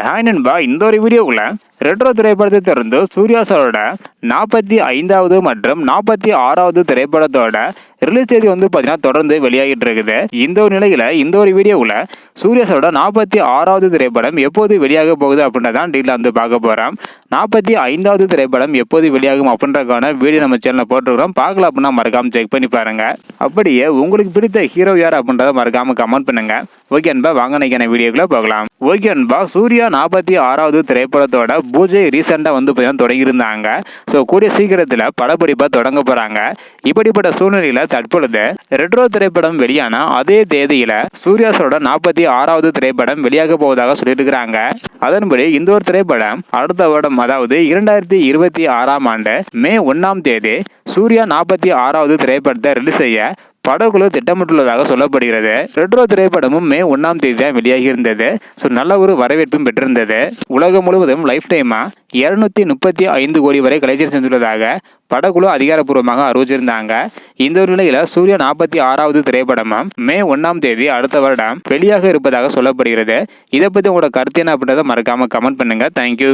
Hi நண்பா, இந்த ஒரு வீடியோக்குள்ள ரெட்ரோ திரைப்படத்தை தொடர்ந்து சூர்யா சாரோட 45வது மற்றும் 46வது திரைப்படத்தோட ரிலீஸ் தேதி பார்த்தீங்கன்னா தொடர்ந்து வெளியாகிட்டு இருக்குது. இந்த ஒரு நிலையில இந்த ஒரு வீடியோவில் சூர்யா சாரோட 46வது திரைப்படம் எப்போது வெளியாக போகுது அப்படின்றதான் டீல் பார்க்க போறோம். 45வது திரைப்படம் எப்போது வெளியாகும் அப்படின்றக்கான வீடியோ நம்ம சேனல்ல போட்டுருக்கோம். பார்க்கலாம் அப்படின்னா மறக்காம செக் பண்ணி பாருங்க. அப்படியே உங்களுக்கு பிடித்த ஹீரோ யார் அப்படின்றத மறக்காம கமெண்ட் பண்ணுங்க. ஓகே அன்பா, வாங்க நினைக்கிற வீடியோக்குள்ள போகலாம். ஓகே அன்பா, சூர்யா 46வது திரைப்படத்தோட பூஜை ரீசெண்டா தொடங்கி இருந்தாங்க. ஸோ கூடிய சீக்கிரத்தில் படப்பிடிப்பை தொடங்க போறாங்க. இப்படிப்பட்ட சூழ்நிலையில தற்பொழுது ரெட்ரோ திரைப்படம் வெளியான அதே தேதியில சூர்யா சாரோட 46வது திரைப்படம் வெளியாக போவதாக சொல்லியிருக்கிறாங்க. அதன்படி இந்த ஒரு திரைப்படம் அடுத்த வருடம், அதாவது 2026ஆம் ஆண்டு மே 1ஆம் தேதி சூர்யா 46வது திரைப்படத்தை ரிலீஸ் செய்ய படக்குழு திட்டமிட்டுள்ளதாக சொல்லப்படுகிறது. ரெட்ரோ திரைப்படமும் மே 1ஆம் தேதி தான் வெளியாகி இருந்தது. ஸோ நல்ல ஒரு வரவேற்பும் பெற்றிருந்தது. உலகம் முழுவதும் லைஃப் டைமா 235 கோடி வரை கலெக்ஷன் செஞ்சுள்ளதாக படக்குழு அதிகாரப்பூர்வமாக அறிவிச்சிருந்தாங்க. இந்த ஒரு நிலையில சூர்யா 46வது திரைப்படமும் மே 1ஆம் தேதி அடுத்த வருடம் வெளியாக இருப்பதாக சொல்லப்படுகிறது. இதை பத்தி உங்களோட கருத்து என்ன அப்படின்றத மறக்காம கமெண்ட் பண்ணுங்க. தேங்க்யூ.